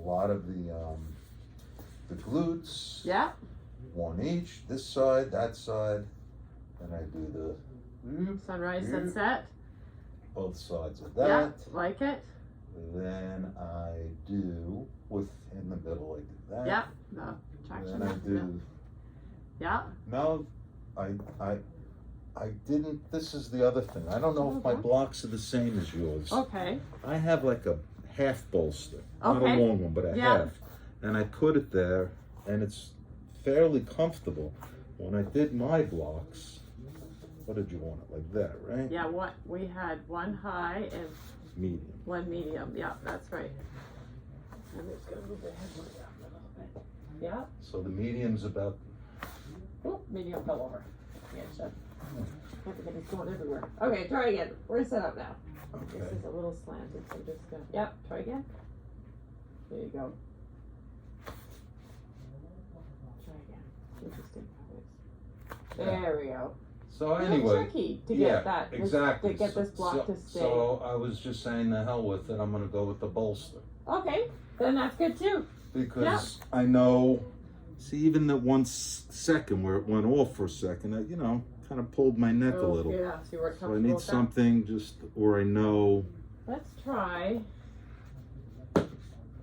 lot of the glutes. Yeah. One each, this side, that side. Then I do the Sunrise, sunset. both sides of that. Yeah, like it. Then I do in the middle. I do that. Yeah. The traction. Then I do. Yeah. No, I didn't. This is the other thing. I don't know if my blocks are the same as yours. Okay. I have like a half bolster, not a Okay. long one, but a half, and I put it there, and it's fairly comfortable. When I did my blocks, what did you want it like that, right? Yeah. What we had one high and Medium. one medium. Yeah, that's right. I'm just gonna move the head one down a little bit. Yeah. So the medium's about. Oh, medium fell over. Yeah, shut. Everything's going everywhere. Okay, try again. We're set up now. Okay. This is a little slanted, so just gonna. Yep. Try again. There you go. Try again. Interesting. There we go. So It's anyway, tricky to yeah, get that. exactly. To get this block to stay. So I was just saying, the hell with it. I'm gonna go with the bolster Okay, then that's good too. because I know. See, even the 1 second where it went off for a second, I, kind of pulled my neck a little. Yeah, so you weren't So I comfortable need with that? something or I know. Let's try. Let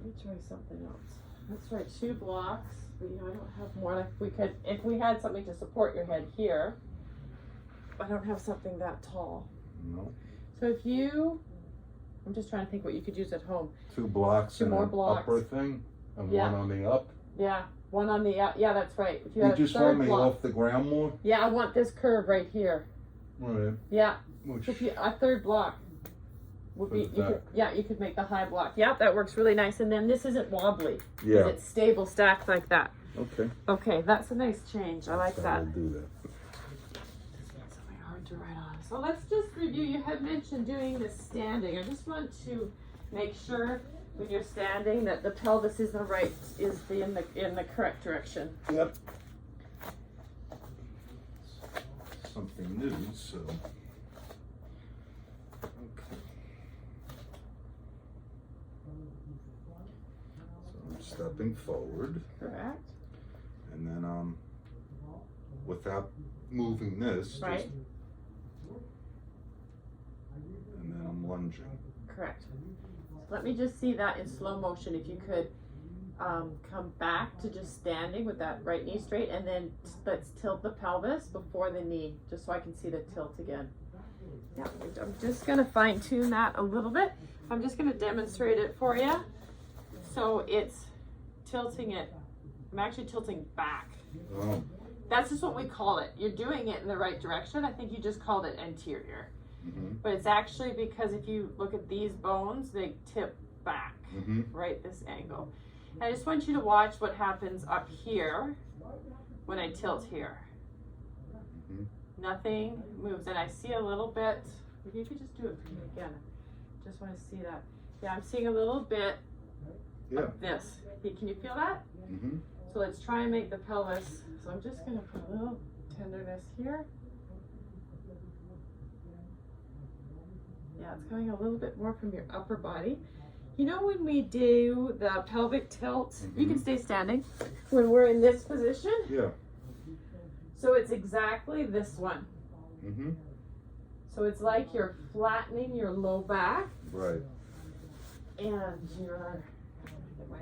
me try something else. Let's try 2 blocks. But, I don't have more. Like if we had something to support your head here. I don't have something that tall. No. So I'm just trying to think what you could use at home. 2 blocks 2 and more an blocks. upper thing, and Yeah. one on the up. Yeah, one on the yeah, that's right. If you You had a just third want me block. off the ground more? Yeah, I want this curve right here. Right. Yeah. Which, If a third block would be, Like that. you could make the high block. Yeah, that works really nice. And then this isn't wobbly. yeah. It's stable, stacked like that. Okay. Okay, that's a nice change. I like So that. I'll do that. It's really hard to write on. So let's just review. You had mentioned doing this standing. I just want to make sure when you're standing that the pelvis is in the correct direction. Yep. Something new, so. Okay. So I'm stepping forward, Correct. and then without moving this, Right. just, and then I'm lunging. Correct. Let me just see that in slow motion. If you could come back to just standing with that right knee straight, and then let's tilt the pelvis before the knee, just so I can see the tilt again. Yeah, I'm just gonna fine tune that a little bit. I'm just gonna demonstrate it for you. So it's tilting it. I'm actually tilting back. Oh, That's just what we call it. You're doing it in the right direction. I think you just called it anterior. mm-hmm, But it's actually because if you look at these bones, they tip back, mm-hmm. right, this angle. And I just want you to watch what happens up here when I tilt here. Mm-hmm. Nothing moves, and I see a little bit, maybe you could just do it for me again. Just want to see that. Yeah, I'm seeing a little bit Yeah. of this. Can you feel that? Mm-hmm. So let's try and make the pelvis. So I'm just going to put a little tenderness here. Yeah, it's coming a little bit more from your upper body. You know, when we do the pelvic tilt, you can stay standing when we're in this position. Yeah. So it's exactly this one. Mm-hmm. So it's like you're flattening your low back Right. and your my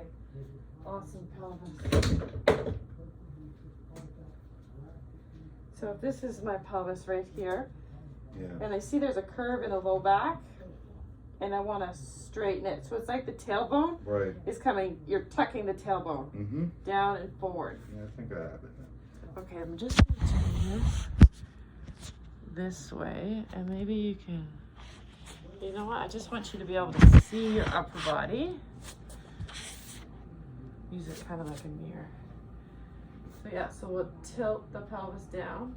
awesome pelvis. So if this is my pelvis right here, Yeah. and I see there's a curve in the low back, and I want to straighten it. So it's like the tailbone Right. is coming, you're tucking the tailbone Mm-hmm. down and forward. Yeah, I think I have it now. Okay, I'm just going to turn this way, and maybe you can, you know what, I just want you to be able to see your upper body. Use it kind of like a mirror. So yeah, so we'll tilt the pelvis down.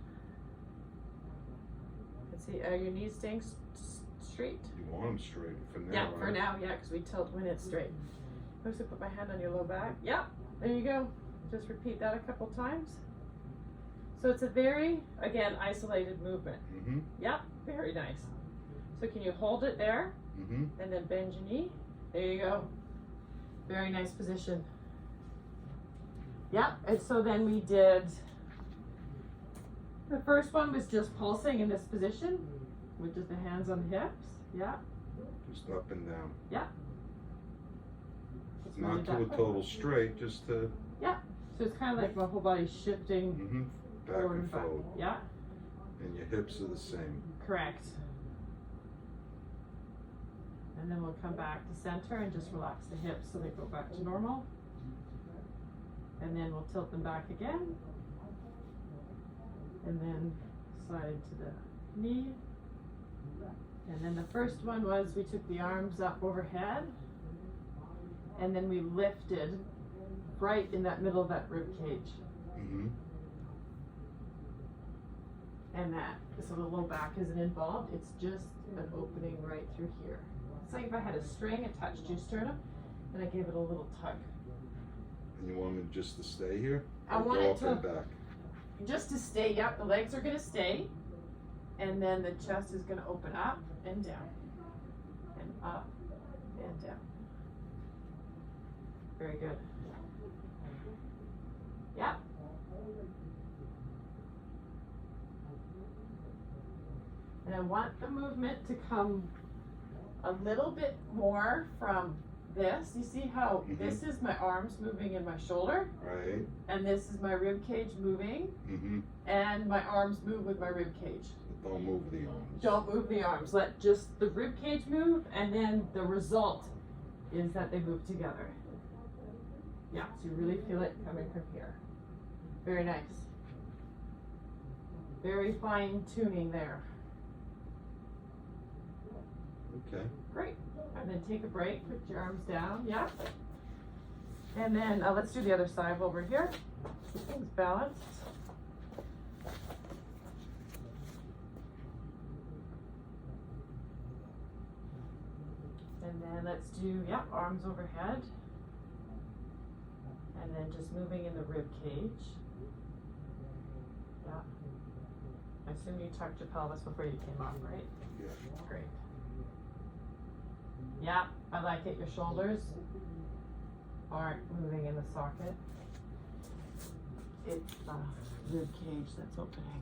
And see, are your knees staying straight? You want them straight for now. Yeah, right? for now, yeah, because we tilt when it's straight. I'm just gonna put my hand on your low back. Yeah, there you go. Just repeat that a couple times. So it's a very, again, isolated movement. Mm-hmm. Yeah, very nice. So can you hold it there Mm-hmm. and then bend your knee? There you go. Very nice position. Yep, and so then we did, the first one was just pulsing in this position, with just the hands on the hips. Yeah. Just up and down. Yeah. Not to a total straight, just to. Yeah. So it's kind of like my whole body shifting Back forward and back. forward. Yeah. And your hips are the same. Correct. And then we'll come back to center and just relax the hips so they go back to normal. And then we'll tilt them back again. And then slide into the knee. And then the first one was we took the arms up overhead. And then we lifted right in that middle of that rib cage. And that, so the low back isn't involved, it's just an opening right through here. It's like if I had a string attached to your sternum and I gave it a little tug. And you want me just to stay here? I Or want go it up to, and back? just to stay, yep, the legs are gonna stay. And then the chest is gonna open up and down. And up and down. Very good. Yep. And I want the movement to come a little bit more from this. You see how this is my arms moving in my shoulder? Right. And this is my rib cage moving. And my arms move with my rib cage. But don't move the arms. Don't move the arms. Let just the rib cage move, and then the result is that they move together. Yeah, so you really feel it coming from here. Very nice. Very fine tuning there. Okay. Great. And then take a break, put your arms down, yeah. And then let's do the other side while we're here. Keep things balanced. And then let's do, yeah, arms overhead. And then just moving in the rib cage. Yeah. I assume you tucked your pelvis before you came up, right? Yeah. Great. Yeah, I like it. Your shoulders aren't moving in the socket. It's the rib cage that's opening.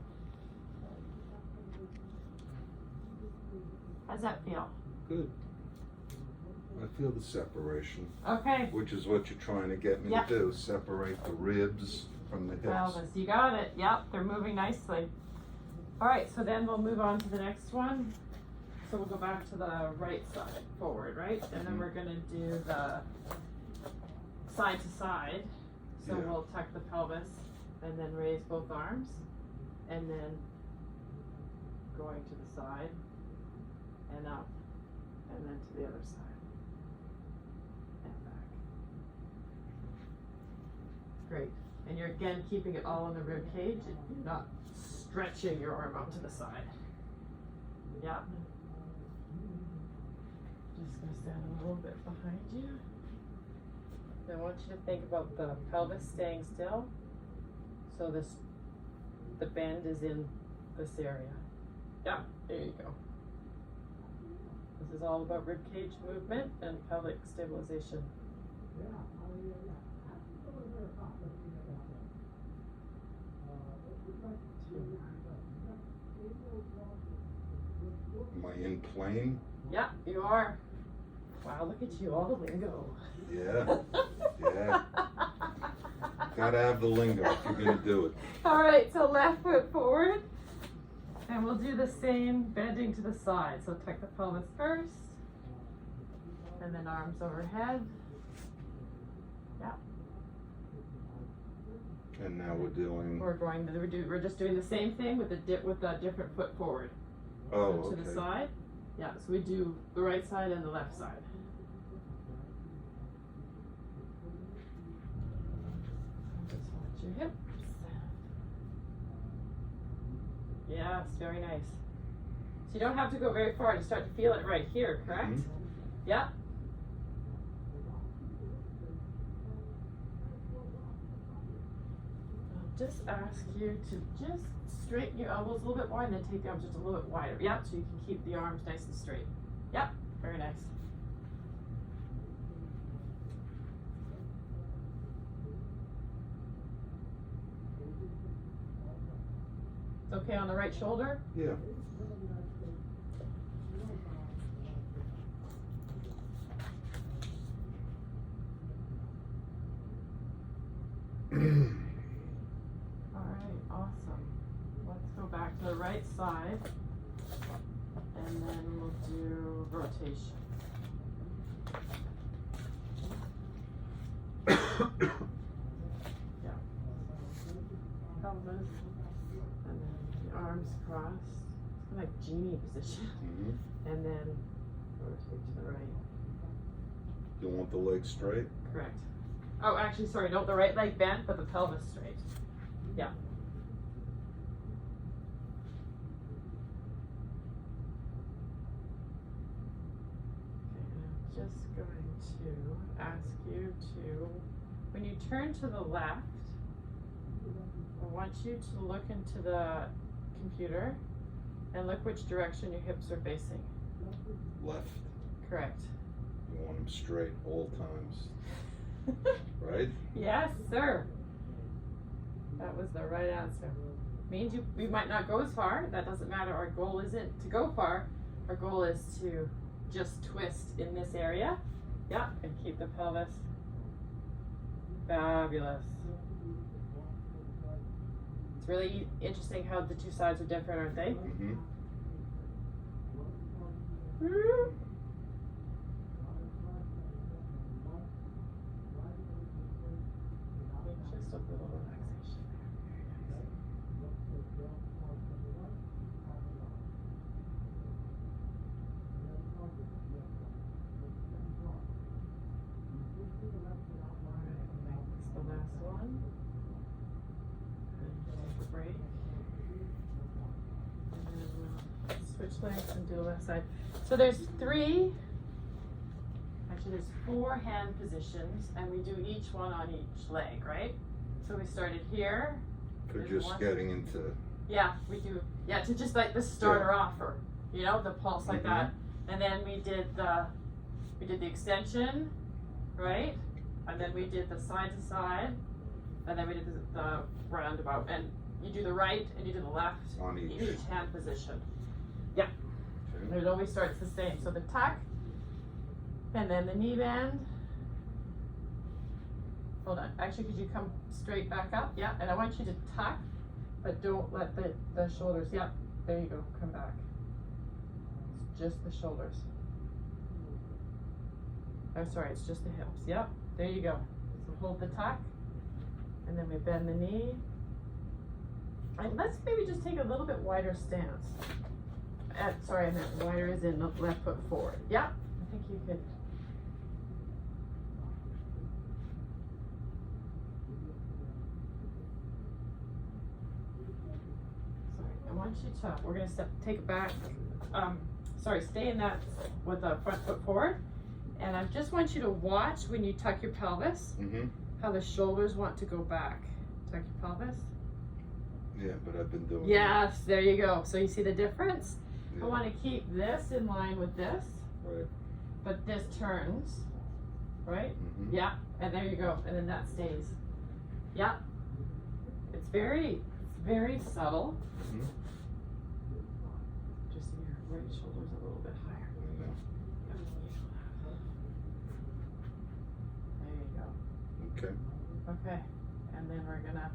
How's that feel? Good. I feel the separation. Okay. Which is what you're trying to get me Yep. to do. Separate the ribs from the hips. Pelvis, you got it. Yep, they're moving nicely. All right, so then we'll move on to the next one. So we'll go back to the right side forward, right? And then we're gonna do the side to side. So Yeah. we'll tuck the pelvis and then raise both arms. And then going to the side and up and then to the other side. And back. Great. And you're again keeping it all in the rib cage. You're not stretching your arm out to the side. Yeah. Just gonna stand a little bit behind you. I want you to think about the pelvis staying still. So the bend is in this area. Yeah, there you go. This is all about rib cage movement and pelvic stabilization. Am I in plane? Yeah, you are. Wow, look at you, all the lingo. Yeah. Yeah. Gotta have the lingo if you're gonna do it. All right, so left foot forward. And we'll do the same bending to the side. So tuck the pelvis first. And then arms overhead. Yeah. And now we're doing. We're just doing the same thing with a different foot forward. Oh, So to okay. the side. Yeah, so we do the right side and the left side. Just watch your hips. Yes, very nice. So you don't have to go very far to start to feel it right here, correct? Yeah. I'll just ask you to just straighten your elbows a little bit more and then take the arms just a little bit wider. Yep, so you can keep the arms nice and straight. Yep, very nice. okay on the right shoulder? Yeah. Alright, awesome. Let's go back to the right side. And then we'll do rotation. Yeah. Pelvis. And then the arms crossed. It's kind of like genie position. Mm-hmm. And then rotate to the right. You want the legs straight? Correct. Oh, actually, sorry, don't the right leg bent, but the pelvis straight. Yeah. Okay, I'm just going to ask you to, when you turn to the left, I want you to look into the computer and look which direction your hips are facing. Left. Correct. You want them straight all times. Right? Yes, sir. That was the right answer. Means we might not go as far. That doesn't matter. Our goal isn't to go far. Our goal is to just twist in this area. Yeah, and keep the pelvis. Fabulous. It's really interesting how the two sides are different, aren't they? Mm-hmm. Just a little relaxation there. Very nice. Alright, the last one. And take a break. And then we'll switch legs and do the left side. So there's there's 4 hand positions, and we do each one on each leg, right? So we started here. For There's just one. getting into. Yeah, we do. Yeah, to just like the starter offer, you know, the pulse like that. And then we did the extension, right? And then we did the side to side, and then we did the roundabout. And you do the right and you do the left On in each. each hand position. Yeah, Okay. it always starts the same. So the tuck, and then the knee bend. Hold on. Actually, could you come straight back up? Yeah, and I want you to tuck, but don't let the shoulders. Yeah, there you go. Come back. It's just the shoulders. Oh, sorry, it's just the hips. Yep, there you go. So hold the tuck, and then we bend the knee. And let's maybe just take a little bit wider stance. Sorry, I meant wider as in the left foot forward. Yeah, I think you could. Sorry, I want you to, we're gonna take it back. Stay in that with the front foot forward. And I just want you to watch when you tuck your pelvis, Mm-hmm. how the shoulders want to go back. Tuck your pelvis. Yeah, but I've been doing. Yes, there you go. So you see the difference? Yeah. I want to keep this in line with this, Right. but this turns, right? Mm-hmm. Yeah, and there you go, and then that stays. Yeah, it's very subtle. Mm-hmm. Just so your right shoulder's a little bit higher. Yeah. There you go. Okay. Okay, and then we're gonna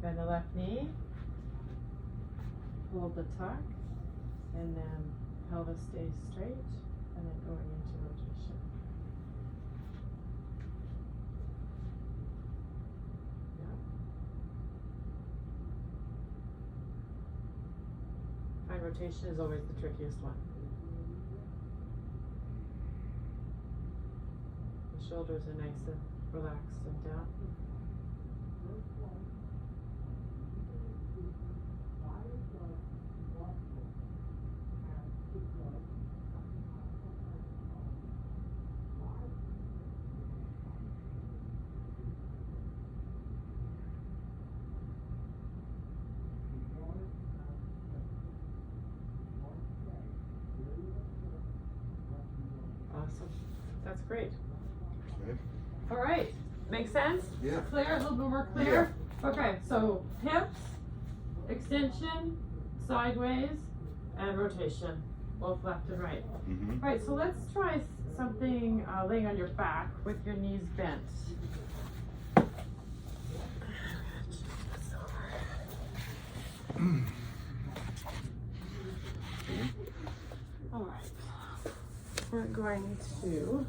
bend the left knee, hold the tuck, and then pelvis stays straight, and then going into rotation. Yeah. High rotation is always the trickiest one. The shoulders are nice and relaxed and down. Awesome. That's great. Okay. All right. Makes sense? Yeah. Clear? A little bit more clear? Okay, so hips, extension, sideways and rotation, both left and right. Mm-hmm. Right, so let's try something laying on your back with your knees bent. All right, we're going to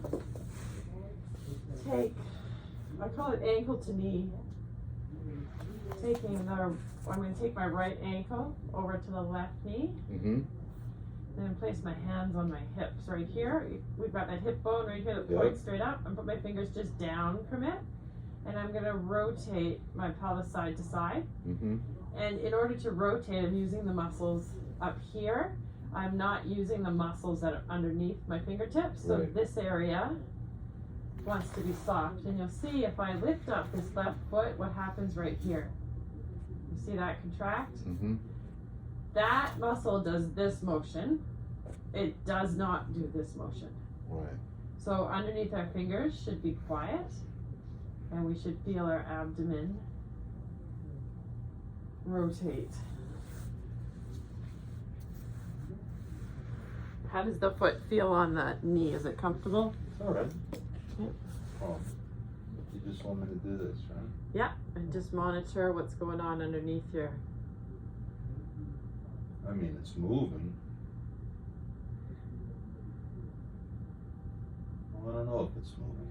take, I call it ankle to knee. I'm going to take my right ankle over to the left knee. Mm-hmm. Then place my hands on my hips right here. We've got that hip bone right here that points straight up, and put my fingers just down from it. And I'm going to rotate my pelvis side to side. Mm-hmm. And in order to rotate, I'm using the muscles up here. I'm not using the muscles that are underneath my fingertips. So this area wants to be soft. And you'll see if I lift up this left foot, what happens right here. You see that contract? Mm-hmm. That muscle does this motion. It does not do this motion. Right. So underneath our fingers should be quiet, and we should feel our abdomen rotate. How does the foot feel on the knee? Is it comfortable? It's all right. Yep. Oh, you just want me to do this, right? Yeah, and just monitor what's going on underneath here. I mean, it's moving. Well, I don't know if it's moving.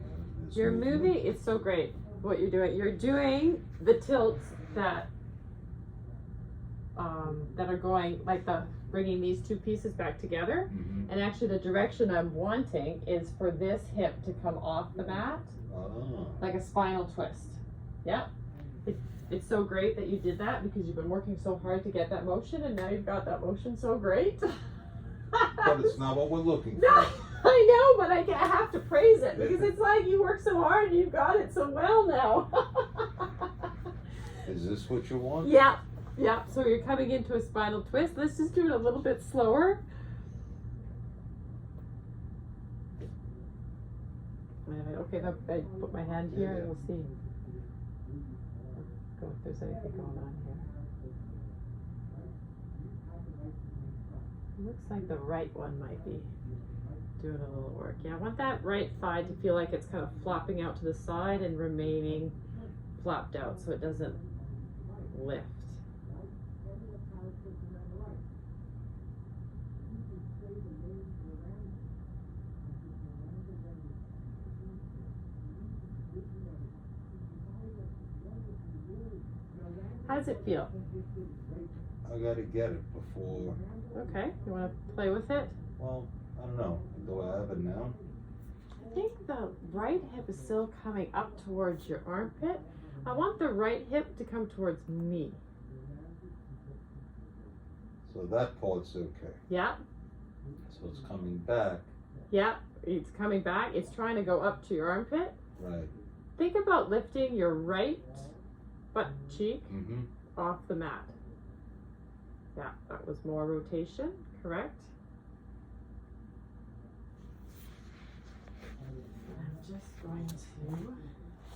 It's You're moving. It's so great what you're doing. You're doing the tilts that are going like bringing these two pieces back together. Mm-hmm. And actually, the direction I'm wanting is for this hip to come off the mat, like a spinal twist. Yep. It's so great that you did that because you've been working so hard to get that motion, and now you've got that motion so great. But it's not what we're looking for. No, I know, but I have to praise it because it's like you worked so hard and you've got it so well now. Is this what you want? Yeah, yeah. So you're coming into a spinal twist. Let's just do it a little bit slower. Okay, I put my hand here and we'll see. Go if there's anything going on here. It looks like the right one might be doing a little work. Yeah, I want that right thigh to feel like it's kind of flopping out to the side and remaining flopped out so it doesn't lift. How does it feel? I gotta get it before. Okay, you want to play with it? Well, I don't know. Do I have it now? I think the right hip is still coming up towards your armpit. I want the right hip to come towards me. So that part's okay. Yeah. So it's coming back. Yeah, it's coming back. It's trying to go up to your armpit. Right. Think about lifting your right butt cheek Mm-hmm. off the mat. Yeah, that was more rotation, correct? I'm just going to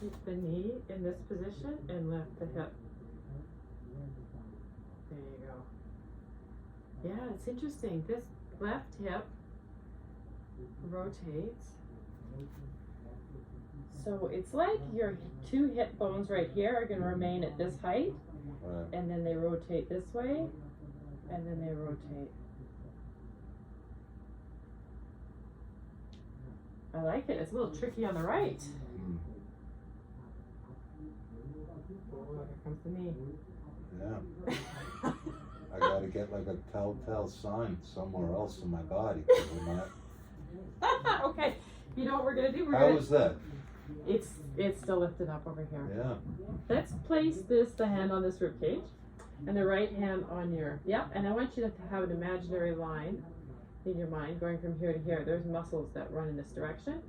keep the knee in this position and lift the hip. There you go. Yeah, it's interesting. This left hip rotates. So it's like your two hip bones right here are going to remain at this height, Right. and then they rotate this way, and then they rotate. I like it. It's a little tricky on the right. Mm. Oh, here comes the knee. Yeah. I gotta get like a telltale sign somewhere else in my body. 'Cause we're not... Okay, you know what we're gonna do? How was that? It's still lifted up over here. Yeah. Let's place the hand on this rib cage, and the right hand on your, and I want you to have an imaginary line in your mind going from here to here. There's muscles that run in this direction.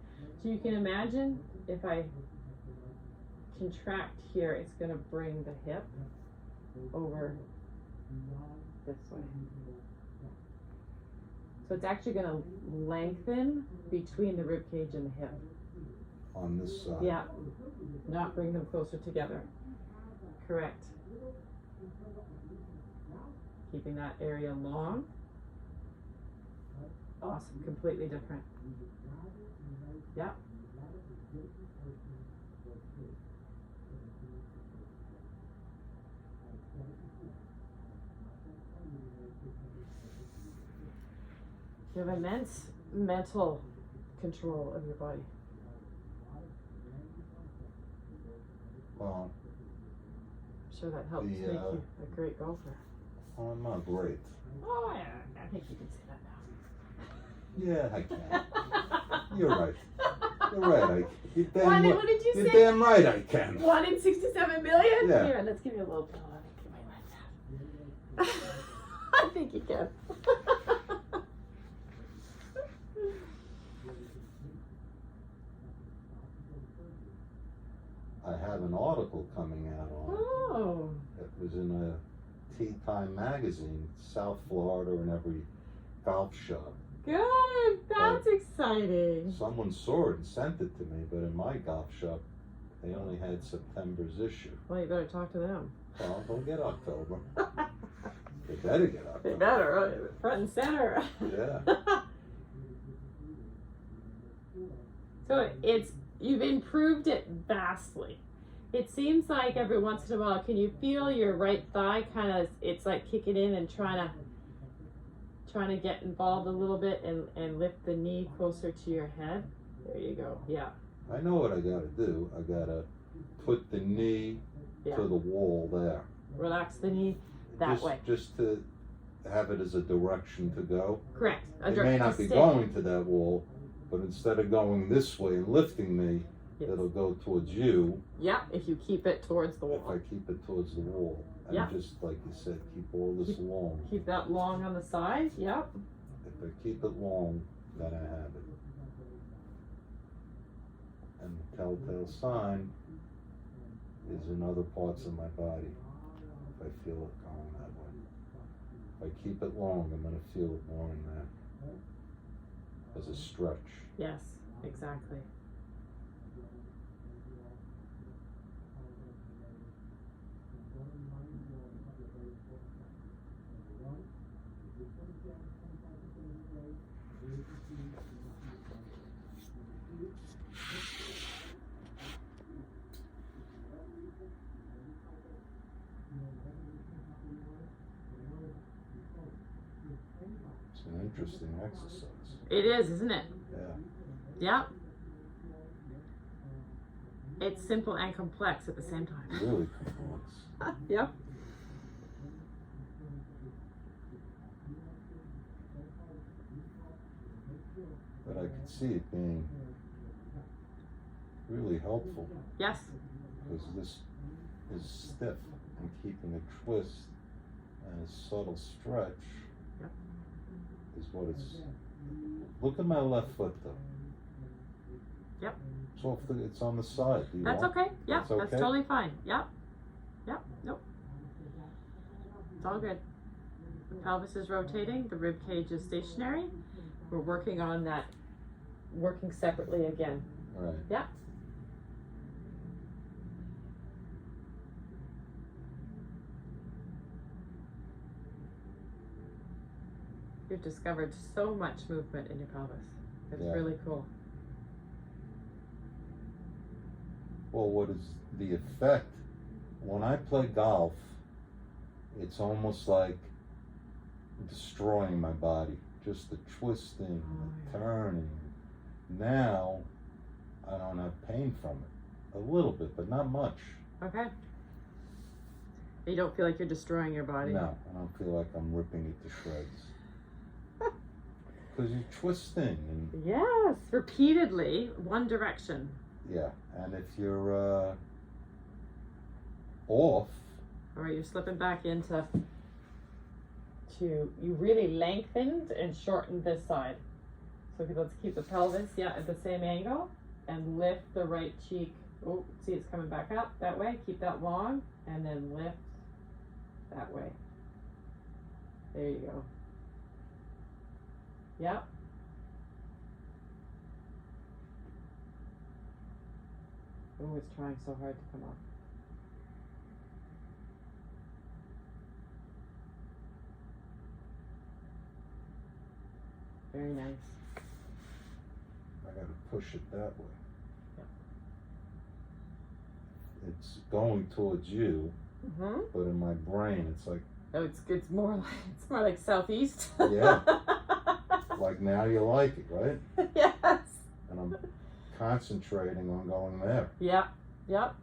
So you can imagine if I contract here, it's gonna bring the hip over this way. So it's actually gonna lengthen between the rib cage and the hip. On this side. Yeah, not bring them closer together. Correct. keeping that area long. Awesome, completely different. Yeah. You have immense mental control of your body. Well, I'm sure that helps make you a great golfer. well, I'm not great. Oh, yeah, I think you can say that now. Yeah, I can. You're right. You're right. You're damn What right. did you You're say? damn right I can. 1 in 67 million? Yeah. Here, let's give you a little pillow. I think you might like that. I think you can. I have an article coming out on it. Oh. It was in a Tea Time magazine, South Florida, in every golf shop. Good. That's exciting. Someone saw it and sent it to me, but in my golf shop, they only had September's issue. Well, you better talk to them. Well, they'll get October. They better get October. They better, right? Front and center. Yeah. So you've improved it vastly. It seems like every once in a while, can you feel your right thigh kind of, it's like kicking in and trying to get involved a little bit and lift the knee closer to your head? There you go. Yeah. I know what I gotta do. I gotta put the knee to the wall there. Relax the knee that way. Just to have it as a direction to go. Correct. It may not be going to that wall, but instead of going this way and lifting me, it'll go towards you. Yeah, if you keep it towards the If wall. I keep it towards the wall. And just like you said, keep all this long. Keep that long on the side. Yep. If I keep it long, then I have it. And the telltale sign is in other parts of my body. If I feel it going that way. If I keep it long, I'm going to feel it more in there. As a stretch. Yes, exactly. It's an interesting exercise. It is, isn't it? Yeah. Yep. It's simple and complex at the same time. Really complex. Yep. But I could see it being really helpful. Yes. Because this is stiff and keeping a twist and a subtle stretch is what it's. Look at my left foot though. Yep. It's on the side. Do you That's want? okay. Yep. That's okay? That's totally fine. Yep. Yep. Nope. It's all good. The pelvis is rotating. The rib cage is stationary. We're working on that. Working separately again. Right. Yep. You've discovered so much movement in your pelvis. It's really cool. Well, what is the effect? When I play golf, it's almost like destroying my body. Just the twisting, the turning. Now, I don't have pain from it. A little bit, but not much. Okay. You don't feel like you're destroying your body? No, I don't feel like I'm ripping it to shreds. Because you're twisting and yes, repeatedly, one direction. yeah, and if you're off, All right, you're slipping back into you really lengthened and shortened this side. So let's keep the pelvis, at the same angle, and lift the right cheek. Oh, see, it's coming back up that way. Keep that long, and then lift that way. There you go. Yep. Oh, it's trying so hard to come up. Very nice. I gotta push it that way. Yep. It's going towards you, but in my brain, it's like, Oh, it's more like southeast. yeah. Like now you like it, right? Yes. And I'm concentrating on going there. Yep. Yep.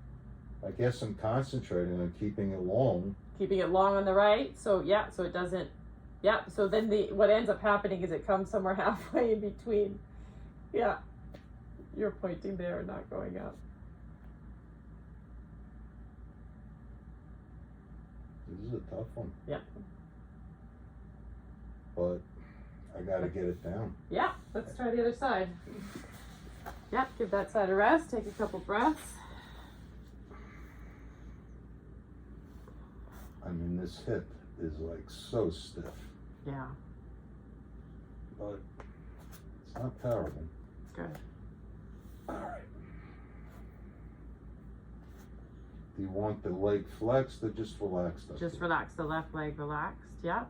I guess I'm concentrating on keeping it long. Keeping it long on the right. So yeah. So it doesn't. Yeah. So then what ends up happening is it comes somewhere halfway in between. Yeah. You're pointing there, not going up. This is a tough one. Yeah. But I gotta get it down. Yeah. Let's try the other side. Yep. Give that side a rest. Take a couple breaths. I mean, this hip is like so stiff, Yeah. but it's not terrible. Good. All right. Do you want the leg flexed or just relaxed? Just relax the left leg, relaxed. Yep.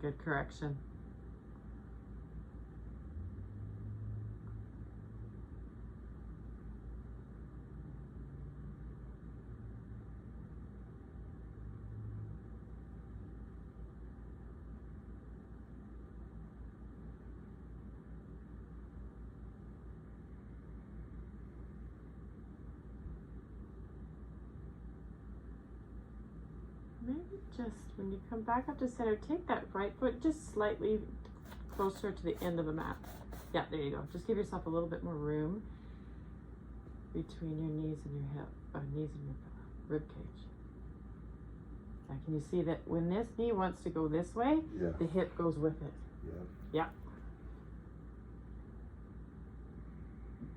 Good correction. Maybe just when you come back up to center, take that right foot just slightly closer to the end of the mat. Yeah, there you go. Just give yourself a little bit more room between your knees and your knees and your rib cage. Now, can you see that when this knee wants to go this way, Yeah. the hip goes with it? Yeah. Yeah.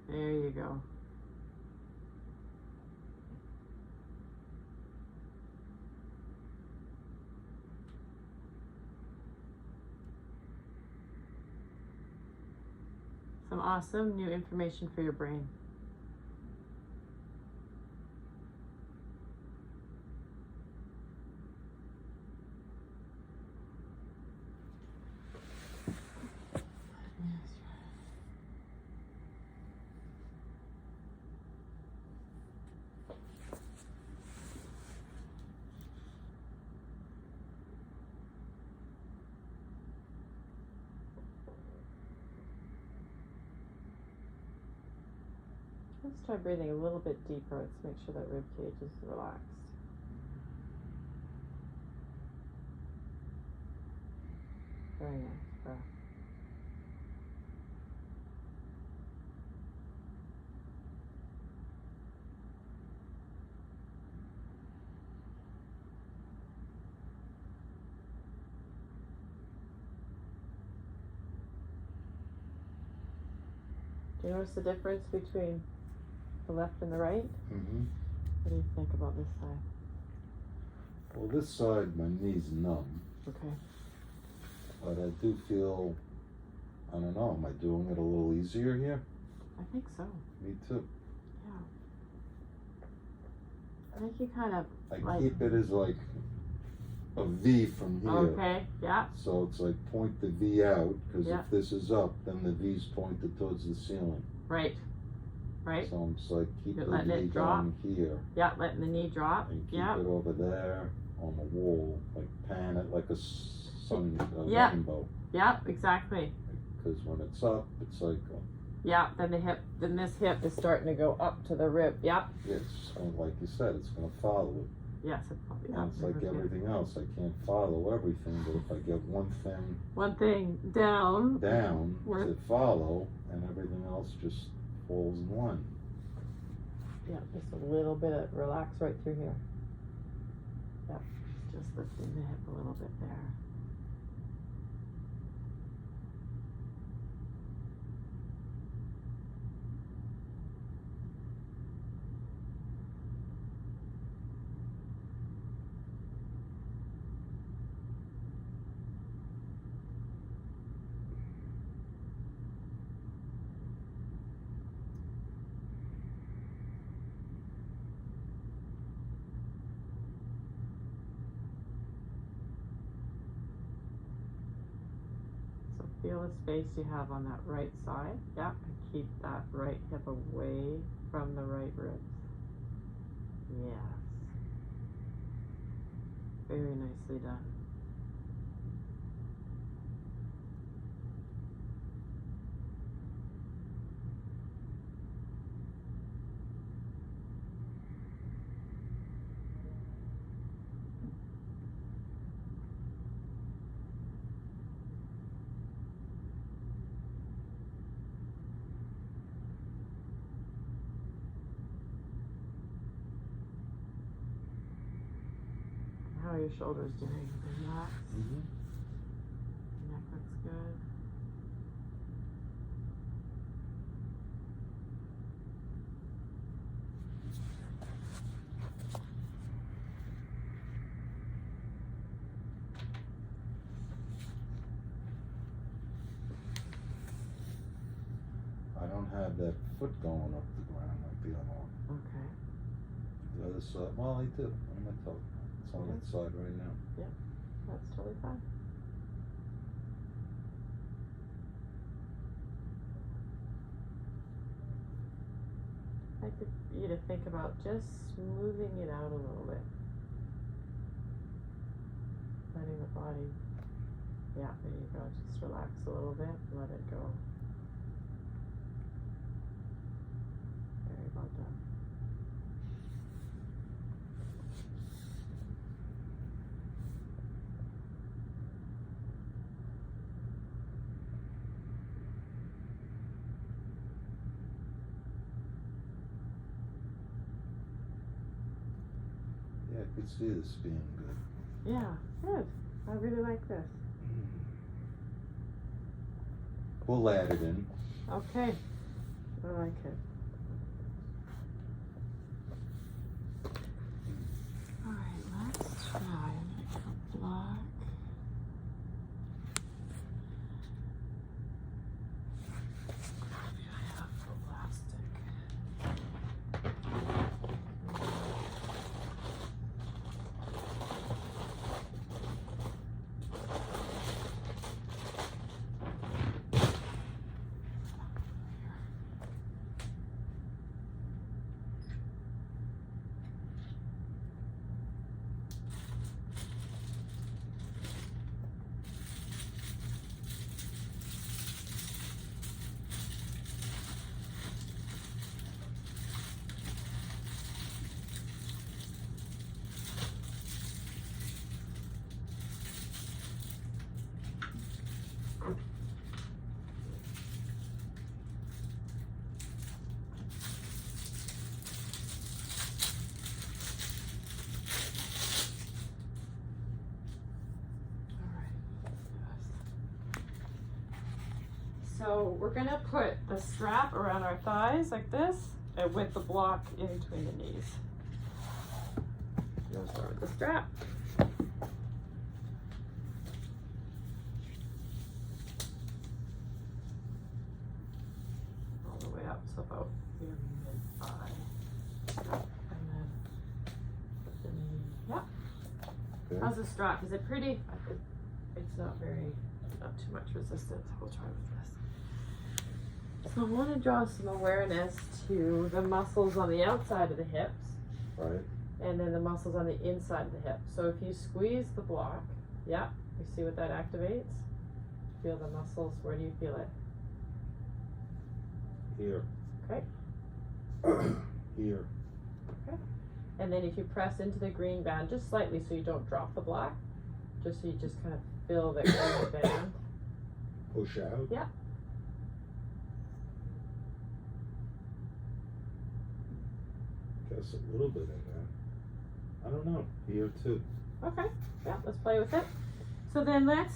There you go. Some awesome new information for your brain. Let's try breathing a little bit deeper. Let's make sure that rib cage is relaxed. Very nice breath. Do you notice the difference between the left and the right? Mm-hmm. What do you think about this side? Well, this side, my knee's numb, Okay. but I do feel, I don't know, am I doing it a little easier here? I think so. Me too. Yeah. I think you kind of I keep it as like a V from here. Okay, yeah. So it's like point the V out, because Yeah. if this is up, then the V's pointed towards the ceiling. Right. Right. So I'm just like, keep You're the letting V it drop. down here, Yeah, letting the knee drop. and keep Yeah. it over there on the wall, like pan it like a Yeah. rainbow. Yeah, exactly. Because when it's up, it's like, Yeah, then this hip is starting to go up to the rib. Yeah. it's like you said, it's going to follow it. Yes, it probably And it's like everything else, I can't follow everything, but if I get one thing One thing down. down We're- to follow, and everything else just falls in line. Yeah, just a little bit of relax right through here. Yeah, just lifting the hip a little bit there. Feel the space you have on that right side. Yeah, and keep that right hip away from the right ribs. Yes. Very nicely done. How are your shoulders doing? Relax. Neck looks good. I don't have that foot going up the ground like the other one. Okay. The other side, well, I do. What am I talking about? It's on that side right now. That's totally fine. I'd like you to think about just smoothing it out a little bit. Letting the body, yeah, there you go. Just relax a little bit, let it go. Very well done. Yeah, I could see this being good. Yeah, good. I really like this. We'll add it in. Okay, I like it. All right, let's try. I'm gonna go black. I have elastic. So we're gonna put the strap around our thighs like this, and with the block in between the knees. We'll start with the strap. All the way up to about your mid-thigh. And then put the knee, yeah. Okay. How's the strap? Is it pretty? It's not too much resistance. We'll try with this. So I want to draw some awareness to the muscles on the outside of the hips. Right. And then the muscles on the inside of the hip. So if you squeeze the block, yeah, you see what that activates? Feel the muscles, where do you feel it? Here. Okay. Here. Okay. And then if you press into the green band just slightly so you don't drop the block, just so you just kind of feel the green band. Push out? Yeah. Guess a little bit in there. I don't know. Here too. Okay. Yeah, let's play with it. So then let's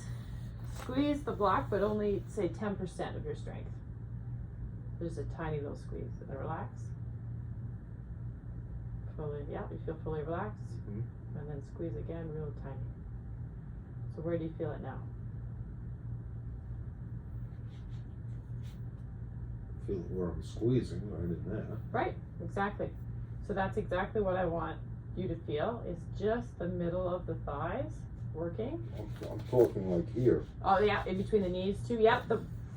squeeze the block, but only say 10% of your strength. Just a tiny little squeeze and then relax. Fully, yeah, you feel fully relaxed. Mm-hmm. And then squeeze again, real tiny. So where do you feel it now? Feel where I'm squeezing, right in there. Right, exactly. So that's exactly what I want you to feel, is just the middle of the thighs working. I'm talking like here. Oh yeah, in between the knees too. Yep,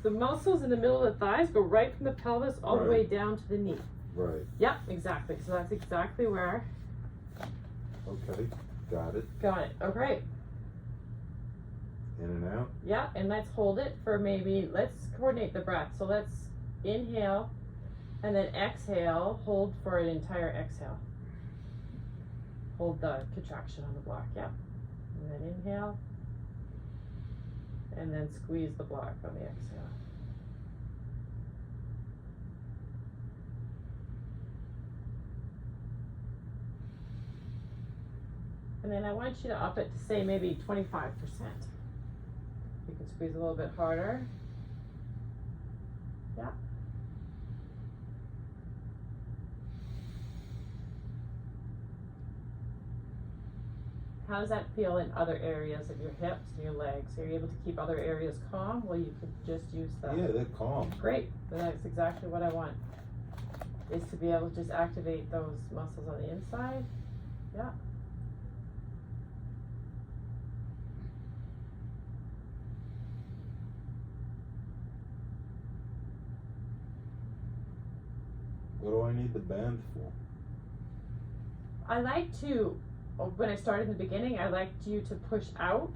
the muscles in the middle of the thighs go right from the pelvis all the Right. way down to the knee. Right. Yep, exactly. So that's exactly where. Okay. Got it. Got it. Okay. In and out. Yeah, and let's hold it for maybe, let's coordinate the breath. So let's inhale and then exhale, hold for an entire exhale. Hold the contraction on the block, yeah. And then inhale. And then squeeze the block on the exhale. And then I want you to up it to say maybe 25%. You can squeeze a little bit harder. Yeah. How does that feel in other areas of your hips and your legs? Are you able to keep other areas calm? Well, you could just use the. Yeah, they're calm. Great. Then that's exactly what I want. Is to be able to just activate those muscles on the inside. Yeah. What do I need the band for? I like to, when I started in the beginning, I liked you to push out,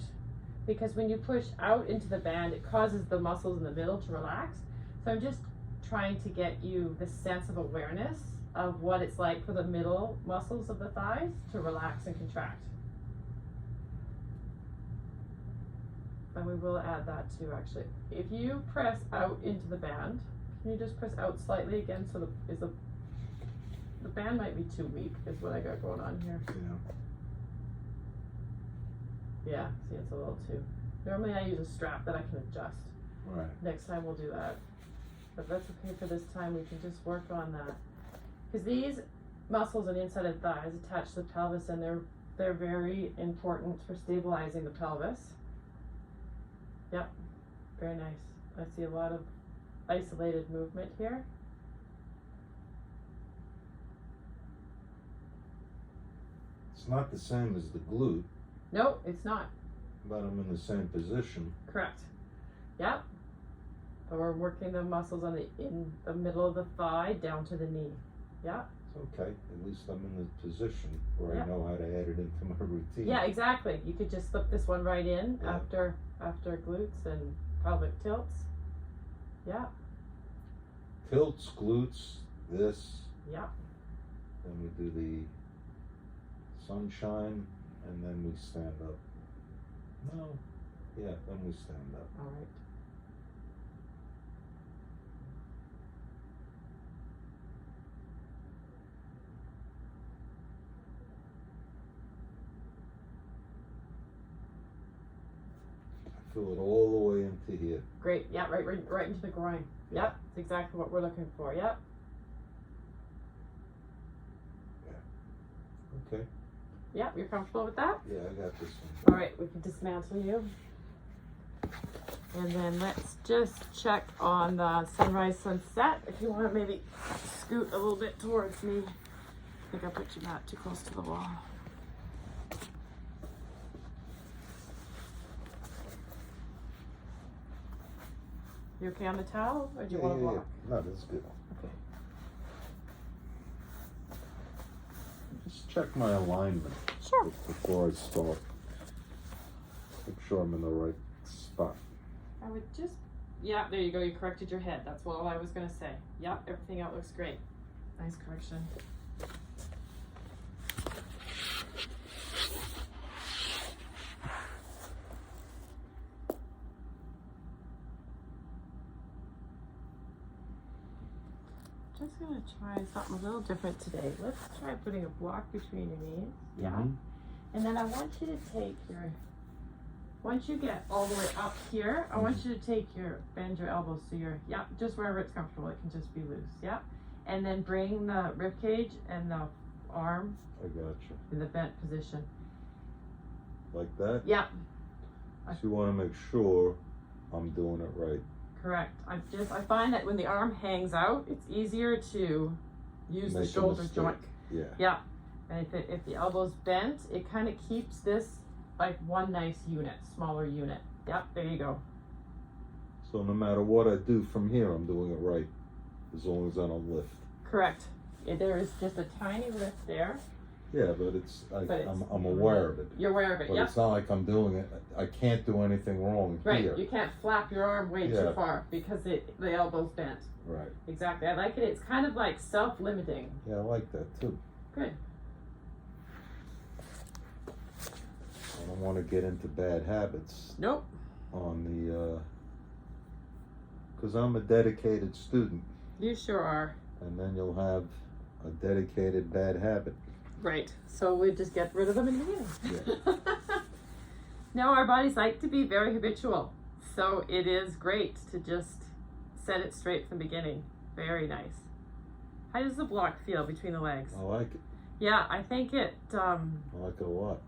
because when you push out into the band, it causes the muscles in the middle to relax. So I'm just trying to get you the sense of awareness of what it's like for the middle muscles of the thighs to relax and contract. And we will add that too, actually. If you press out into the band, can you just press out slightly again? So the band might be too weak, is what I got going on here. Yeah. Yeah, see, it's a little too. Normally I use a strap that I can adjust. Right. Next time we'll do that. But that's okay for this time, we can just work on that. Because these muscles on the inside of the thighs attach to the pelvis, and they're very important for stabilizing the pelvis. Yep, very nice. I see a lot of isolated movement here. It's not the same as the glute, No, it's not. but I'm in the same position. Correct. Yep. But we're working the muscles in the middle of the thigh down to the knee. Yeah. It's okay. At least I'm in the position where Yeah. I know how to add it into my routine. Yeah, exactly. You could just slip this one right in Yeah. after glutes and pelvic tilts. Yeah. Tilts, glutes, this. Yeah. Then we do the sunshine, and then we stand up. No. Yeah, then we stand up. All right. I feel it all the way into here. Great. Yeah, right into the groin. Yep. That's exactly what we're looking for. Yep. Okay. Yep, you're comfortable with that? Yeah, I got this one. All right, we can dismantle you. And then let's just check on the sunrise, sunset. If you want to maybe scoot a little bit towards me. I think I put you back too close to the wall. You okay on the towel, or do you want to walk? No, that's good. Okay. Just check my alignment Sure. before I start. Make sure I'm in the right spot. I would just, yeah, there you go. You corrected your head. That's what I was going to say. Yep, everything out looks great. Nice correction. Just gonna try something a little different today. Let's try putting a block between your knees. Yeah. Mhm. And then I want you to take your, once you get all the way up here, I want you to bend your elbows to your, yeah, just wherever it's comfortable. It can just be loose. Yeah. And then bring the rib cage and the arm I got you. in the bent position. Like that? Yeah. So you want to make sure I'm doing it right. Correct. I find that when the arm hangs out, it's easier to use the Make a shoulder mistake. joint. Yeah. Yeah. And if the elbow's bent, it kind of keeps this like one nice unit, smaller unit. Yep, there you go. So no matter what I do from here, I'm doing it right, as long as I don't lift. Correct. There is just a tiny lift there. Yeah, but I'm aware of it. You're aware of it, But yep. it's not like I'm doing it. I can't do anything wrong Right, here. you can't flap your arm way too far because the elbow's bent. Right. Exactly. I like it. It's kind of like self-limiting. Yeah, I like that too. Good. I don't want to get into bad habits. Nope. On the, because I'm a dedicated student. You sure are. And then you'll have a dedicated bad habit. Right. So we just get rid of them in the beginning. Yeah. No, our bodies like to be very habitual. So it is great to just set it straight from the beginning. Very nice. How does the block feel between the legs? I like it. Yeah, I think it. I like it a lot.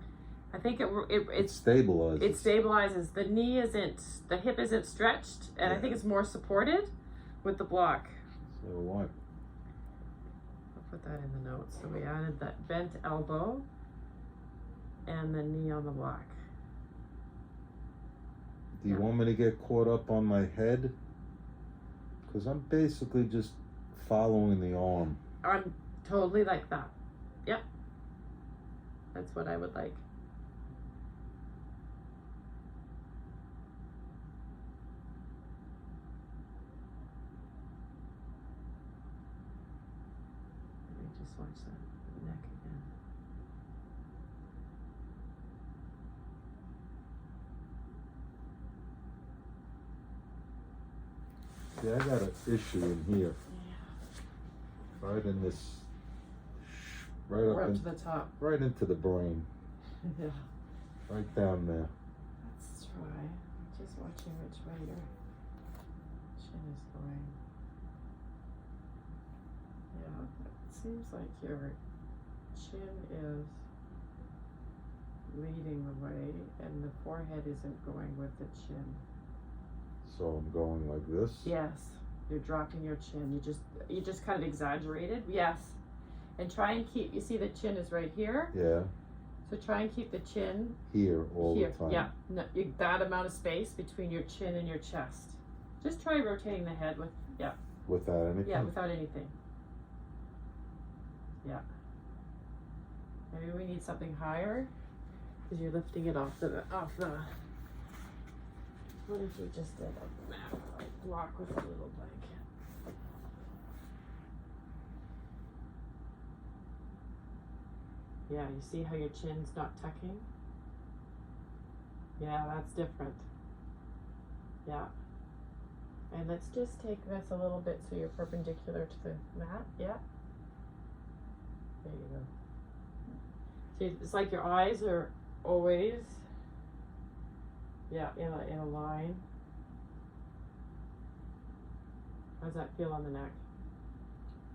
I think it stabilizes. It stabilizes. The hip isn't stretched, and I think it's more supported with the block. So what? I'll put that in the notes. So we added that bent elbow and the knee on the block. Do you want me to get caught up on my head? Because I'm basically just following the arm. I'm totally like that. Yep. That's what I would like. Let me just watch that neck again. Yeah, I got an issue in here. Yeah. Right in this, right We're up up to the top. right into the brain. Yeah. Right down there. Let's try. Just watching which way your chin is going. Yeah, it seems like your chin is leading the way and the forehead isn't going with the chin. So I'm going like this. Yes, you're dropping your chin. You just kind of exaggerated. Yes. And try and keep, you see the chin is right here? Yeah. So try and keep the chin Here all here. the time. Yeah, no, that amount of space between your chin and your chest. Just try rotating the head Without anything. Yeah, without anything. Yeah. Maybe we need something higher because you're lifting it off the. What if we just did a mat like block with a little blanket? Yeah, you see how your chin's not tucking? Yeah, that's different. Yeah. And let's just take this a little bit so you're perpendicular to the mat. Yeah. There you go. See, it's like your eyes are always, yeah, in a line. How does that feel on the neck?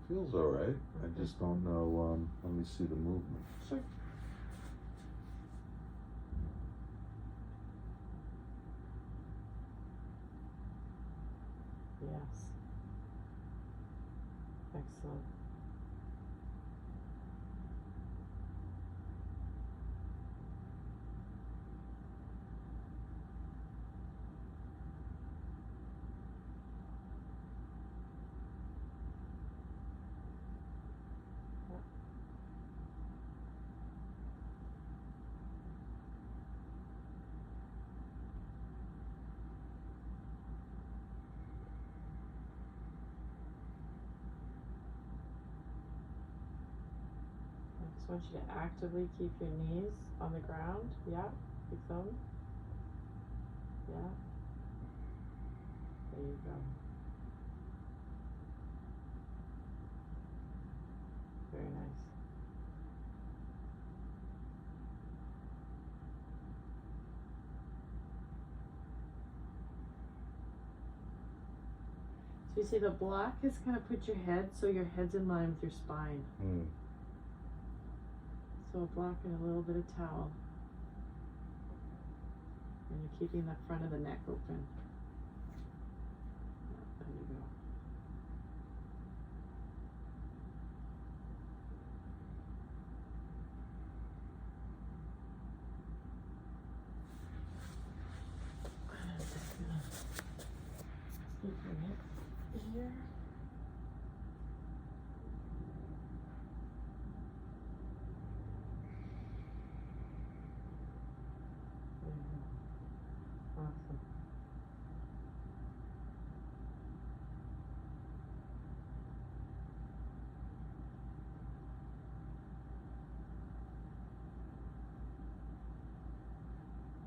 Feels alright. I just don't know, let me see the movement. Sure. Yes. Excellent. I want you to actively keep your knees on the ground. Yeah, keep them. Yeah. There you go. Very nice. So you see the block is kind of put your head so your head's in line with your spine. Mm. So a block and a little bit of towel. And you're keeping the front of the neck open. Yeah, there you go. here. Awesome.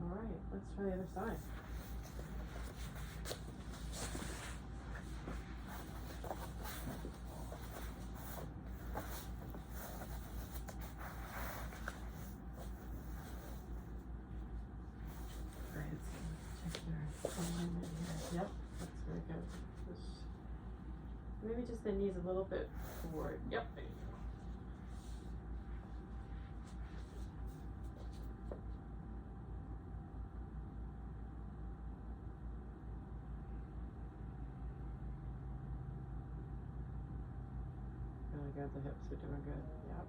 All right, let's try the other side. All right, let's check your alignment here. Yep, that's very good. Maybe just the knees a little bit forward. Yep, there you go. Really good, the hips are doing good. Yep.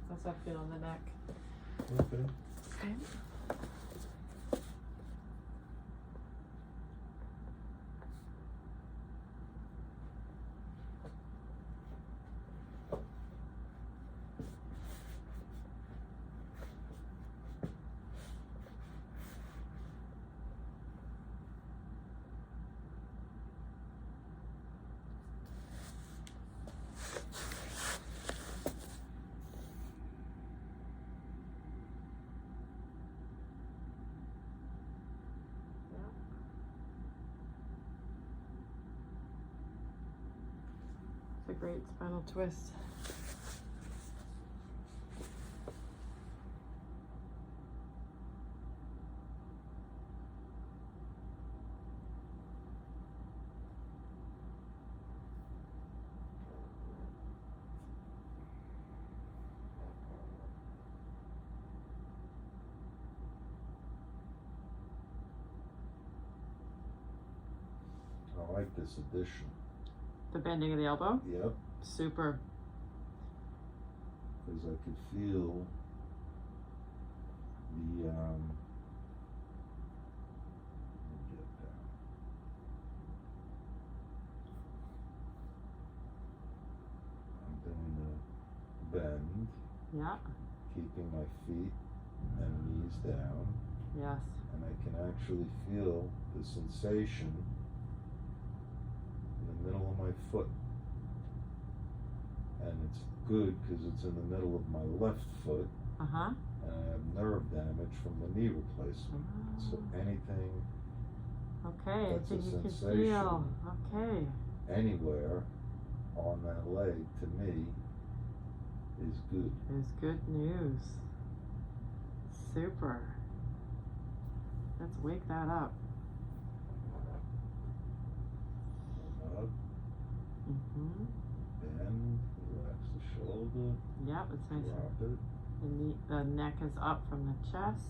How's that feel on the neck? Okay. Okay. A great spinal twist. I like this addition. The bending of the elbow? Yep. Super. Because I could feel the let me get down. I'm doing the bend, Yeah. keeping my feet and knees down, Yes. and I can actually feel the sensation in the middle of my foot. And it's good because it's in the middle of my left foot, Uh-huh. and I have nerve damage from the knee replacement. So anything Okay, I that's think a you can sensation. feel. Okay. anywhere on that leg, to me, is good. Is good news. Super. Let's wake that up. Up, Mm-hmm. bend, relax the shoulder, Yep, it's nice. drop it, The neck is up from the chest.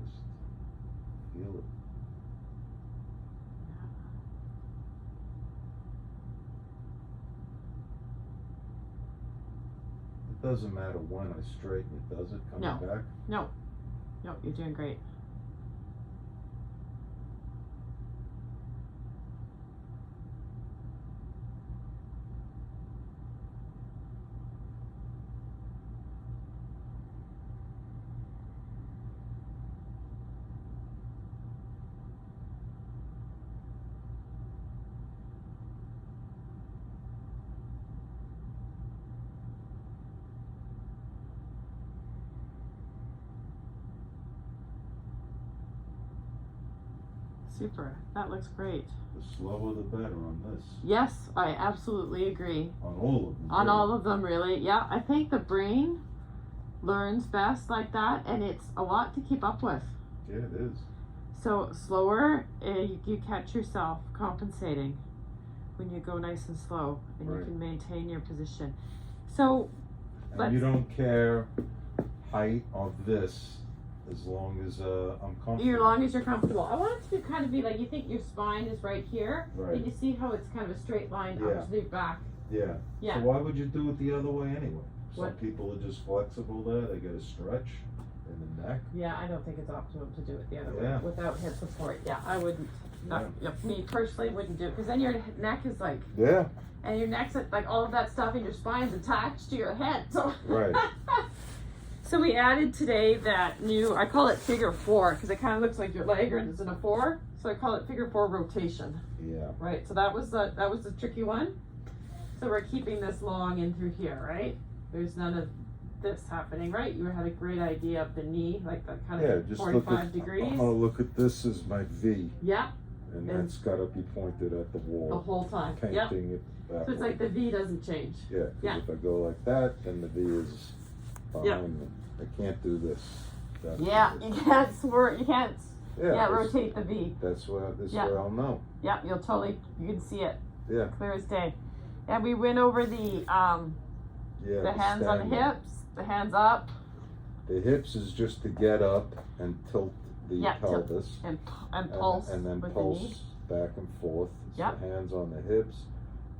just feel it. It doesn't matter when I straighten it, does it, coming No. back? No, you're doing great. Super. That looks great. The slower the better on this. Yes, I absolutely agree. On all of them. On really. all of them, really. Yeah, I think the brain learns best like that, and it's a lot to keep up with. Yeah, it is. So slower, you catch yourself compensating when you go nice and slow, and Right. you can maintain your position. So And you don't care height of this as long as I'm comfortable. As long as you're comfortable. I want it to kind of be like, you think your spine is right here, Right. and you see how it's kind of a straight line up to the back. Yeah. Yeah. So why would you do it the other way anyway? Some What? people are just flexible there. They get a stretch in the neck. Yeah, I don't think it's optimum to do it the other Yeah. way without hip support. Yeah, I wouldn't. Yeah. Me personally wouldn't do it because then your neck is like, Yeah. and your neck's like all of that stuff in your spine's attached to your head. So Right. So we added today that new, I call it figure 4 because it kind of looks like your leg is in a 4. So I call it figure 4 rotation. Yeah. Right. So that was the tricky one. So we're keeping this long in through here, right? There's none of this happening, right? You had a great idea of the knee, like the kind of Just 45 degrees. I'm gonna look at this as my V, Yeah, and And- that's gotta be pointed at the wall. the whole time. Painting Yep. it that So it's way. like the V doesn't change. Yeah, 'cause Yeah. if I go like that, then the V is behind Yeah. me. I can't do this. That's Yeah, what you it is. can't swerve, you can't, that's- rotate the V. That's where this Yeah. way I'll know. Yeah, you can see it Yeah, clear as day. And we went over the yeah. hands on the standing. hips, the hands up, The hips is just to get up and tilt the Yeah, tilt. pelvis. and pulse and then with pulse the knee. back and forth. So Yep. hands on the hips,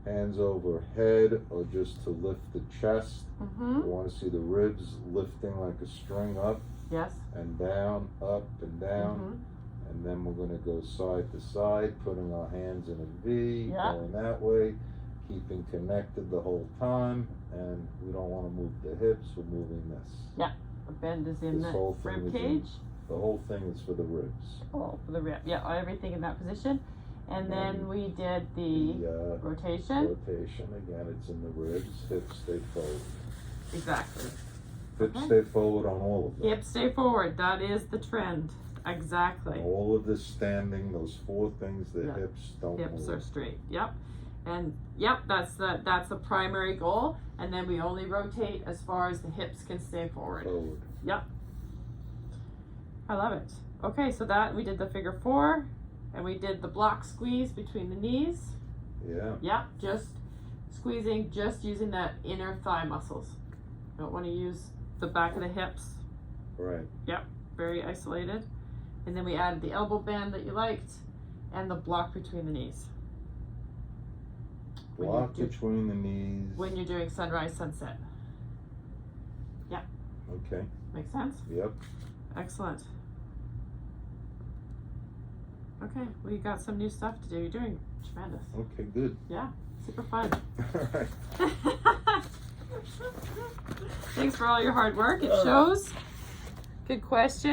hands overhead, or just to lift the chest. Mm-hmm. You want to see the ribs lifting like a string up Yes. and down, up and down. Mm-hmm. And then we're going to go side to side, putting our hands in a V, Yeah. going that way, keeping connected the whole time. And we don't want to move the hips, we're moving this. The bend is in This the whole thing rib is in- cage. The whole thing is for the ribs. Oh, for the rib. Yeah, everything in that position. And then we did the The rotation. rotation, again, it's in the ribs, hips stay forward. Exactly. Hips Okay. stay forward on all of them. Hips stay forward. That is the trend. Exactly. All of this standing, those 4 things, the Yeah. hips don't Hips move. are straight. Yep. And yep, that's the primary goal. And then we only rotate as far as the hips can stay forward. Forward. I love it. Okay, so that we did the figure 4, and we did the block squeeze between the knees. Yeah, Yep, just squeezing, just using that inner thigh muscles. Don't want to use the back of the hips. right. Very isolated. And then we added the elbow band that you liked, and the block between the knees. When you Block do- between the knees. When you're doing sunrise, sunset. Okay, Make sense? yep. Excellent. Okay, well, you got some new stuff to do. You're doing tremendous. Okay, good. Super fun. All right. Thanks for all your hard work. It shows. Good question.